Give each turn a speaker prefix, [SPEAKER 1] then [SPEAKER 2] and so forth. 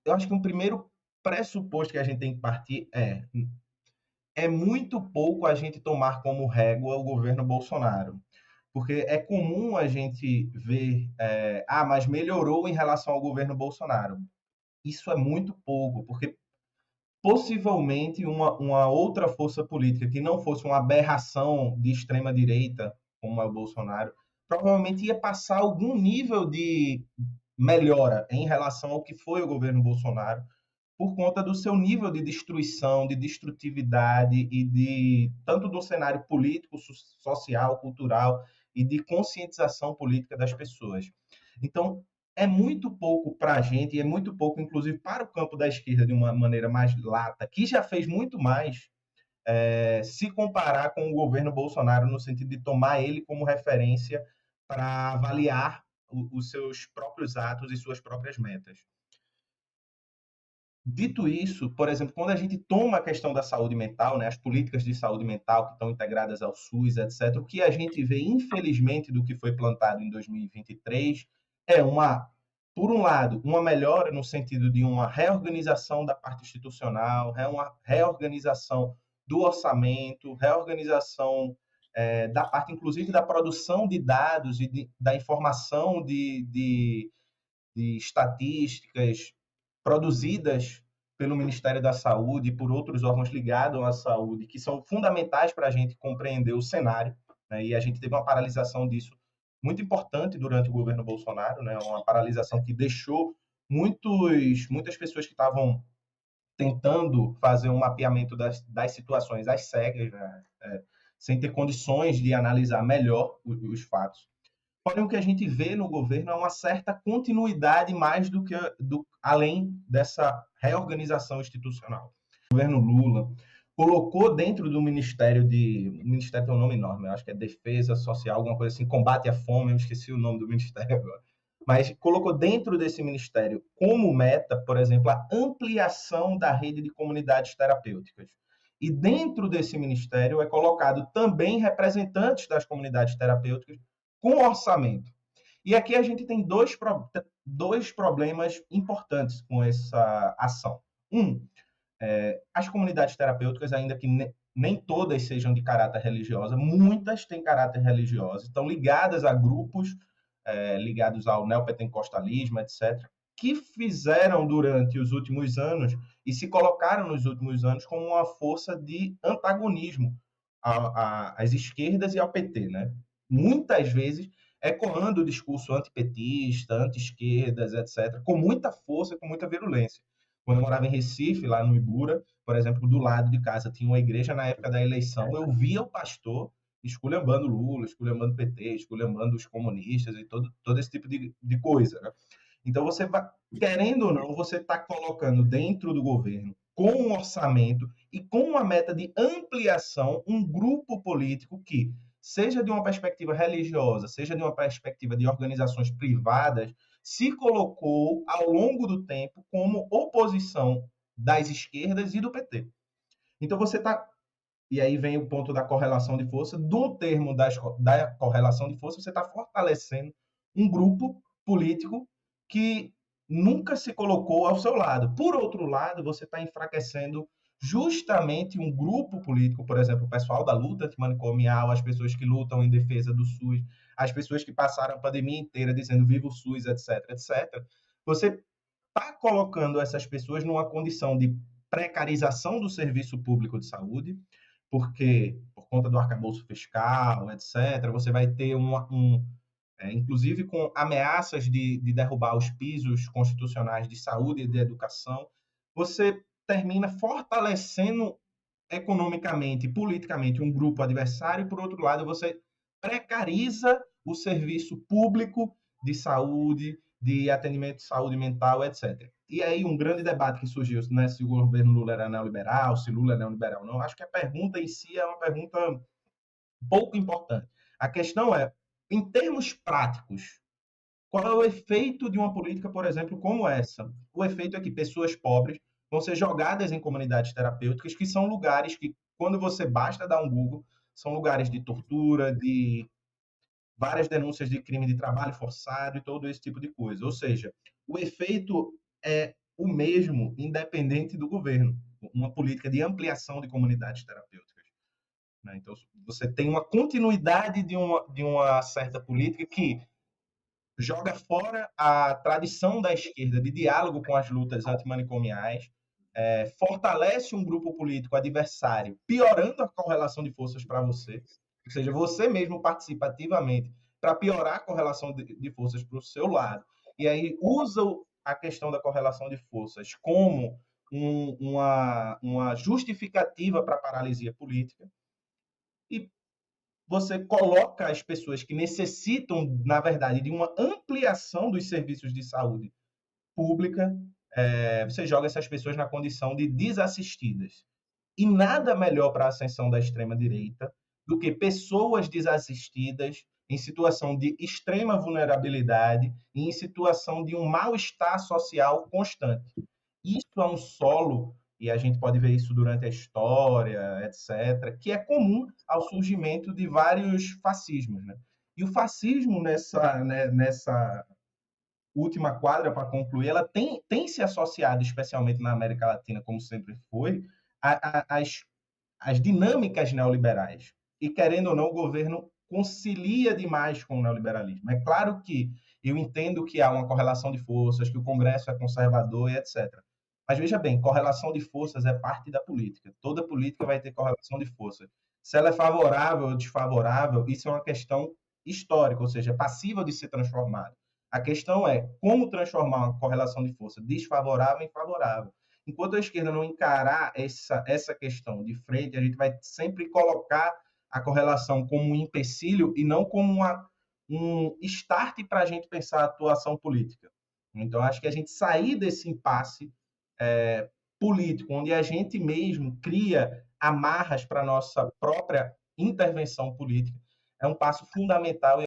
[SPEAKER 1] eu acho que um primeiro pressuposto que a gente tem que partir é muito pouco a gente tomar como régua o governo Bolsonaro. Porque é comum a gente ver, mas melhorou em relação ao governo Bolsonaro. Isso é muito pouco, porque possivelmente uma outra força política que não fosse uma aberração de extrema direita, como é o Bolsonaro, provavelmente ia passar algum nível de melhora em relação ao que foi o governo Bolsonaro, por conta do seu nível de destruição, de destrutividade e de tanto do cenário político, social, cultural e de conscientização política das pessoas. Então, é muito pouco para a gente, e é muito pouco, inclusive, para o campo da esquerda, de uma maneira mais lata, que já fez muito mais, se comparar com o governo Bolsonaro, no sentido de tomar ele como referência para avaliar os seus próprios atos e suas próprias metas. Dito isso, por exemplo, quando a gente toma a questão da saúde mental, né, as políticas de saúde mental que estão integradas ao SUS, etc., o que a gente vê, infelizmente, do que foi plantado em 2023 é por um lado, uma melhora no sentido de uma reorganização da parte institucional, uma reorganização do orçamento, reorganização da parte, inclusive, da produção de dados e da informação de estatísticas produzidas pelo Ministério da Saúde e por outros órgãos ligados à saúde, que são fundamentais para a gente compreender o cenário, né? E a gente teve uma paralisação disso muito importante durante o governo Bolsonaro, né? Uma paralisação que deixou muitas pessoas que estavam tentando fazer um mapeamento das situações às cegas, né? Sem ter condições de analisar melhor os fatos. Porém, o que a gente vê no governo é uma certa continuidade mais além dessa reorganização institucional. O governo Lula colocou dentro do o Ministério tem um nome enorme, eu acho que é Defesa Social, alguma coisa assim, Combate à Fome, eu esqueci o nome do Ministério agora. Mas colocou dentro desse Ministério como meta, por exemplo, a ampliação da rede de comunidades terapêuticas. E dentro desse Ministério é colocado também representantes das comunidades terapêuticas com orçamento. E aqui a gente tem dois problemas importantes com essa ação. As comunidades terapêuticas, ainda que nem todas sejam de caráter religioso, muitas têm caráter religioso, estão ligadas a grupos ligados ao neopentecostalismo, etc., que fizeram durante os últimos anos e se colocaram nos últimos anos como uma força de antagonismo às esquerdas e ao PT, né? Muitas vezes ecoando o discurso antipetista, anti-esquerdas, etc., com muita força, com muita virulência. Quando eu morava em Recife, lá no Ibura, por exemplo, do lado de casa tinha uma igreja na época da eleição, eu via o pastor esculhambando Lula, esculhambando PT, esculhambando os comunistas e todo esse tipo de coisa. Né? Então, você vai, querendo ou não, você está colocando dentro do governo, com um orçamento e com uma meta de ampliação, um grupo político que, seja de uma perspectiva religiosa, seja de uma perspectiva de organizações privadas, se colocou ao longo do tempo como oposição das esquerdas e do PT. Então você está. E aí vem o ponto da correlação de força. Do termo da correlação de força, você está fortalecendo um grupo político que nunca se colocou ao seu lado. Por outro lado, você está enfraquecendo justamente um grupo político, por exemplo, o pessoal da luta antimanicomial, as pessoas que lutam em defesa do SUS, as pessoas que passaram a pandemia inteira dizendo viva o SUS, etc, etc. Você está colocando essas pessoas numa condição de precarização do serviço público de saúde, porque por conta do arcabouço fiscal, etc., você vai ter inclusive com ameaças de derrubar os pisos constitucionais de saúde e de educação, você termina fortalecendo economicamente e politicamente um grupo adversário, e, por outro lado, você precariza o serviço público de saúde, de atendimento de saúde mental, etc. E aí um grande debate que surgiu, né, se o governo Lula era neoliberal, se Lula é neoliberal ou não, acho que a pergunta em si é uma pergunta pouco importante. A questão é, em termos práticos, qual é o efeito de uma política, por exemplo, como essa? O efeito é que pessoas pobres vão ser jogadas em comunidades terapêuticas, que são lugares que, quando você basta dar um Google, são lugares de tortura, de várias denúncias de crime de trabalho forçado e todo esse tipo de coisa. Ou seja, o efeito é o mesmo independente do governo, uma política de ampliação de comunidades terapêuticas, né? Então, você tem uma continuidade de uma certa política que joga fora a tradição da esquerda de diálogo com as lutas antimanicomiais, fortalece um grupo político adversário, piorando a correlação de forças para você, ou seja, você mesmo participa ativamente para piorar a correlação de forças para o seu lado, e aí usa a questão da correlação de forças como uma justificativa para a paralisia política, e você coloca as pessoas que necessitam, na verdade, de uma ampliação dos serviços de saúde pública, você joga essas pessoas na condição de desassistidas. E nada melhor para a ascensão da extrema-direita do que pessoas desassistidas em situação de extrema vulnerabilidade e em situação de um mal-estar social constante. Isso é um solo, e a gente pode ver isso durante a história, etc., que é comum ao surgimento de vários fascismos. Né? E o fascismo, nessa última quadra, para concluir, ela tem se associado, especialmente na América Latina, como sempre foi, às dinâmicas neoliberais. E, querendo ou não, o governo concilia demais com o neoliberalismo. É claro que eu entendo que há uma correlação de forças, que o Congresso é conservador e etc. Mas veja bem, correlação de forças é parte da política. Toda política vai ter correlação de forças. Se ela é favorável ou desfavorável, isso é uma questão histórica, ou seja, passível de ser transformada. A questão é como transformar uma correlação de força desfavorável em favorável. Enquanto a esquerda não encarar essa questão de frente, a gente vai sempre colocar a correlação como um empecilho e não como um start para a gente pensar a atuação política. Então, acho que a gente sair desse impasse político, onde a gente mesmo cria amarras para a nossa própria intervenção política, é um passo fundamental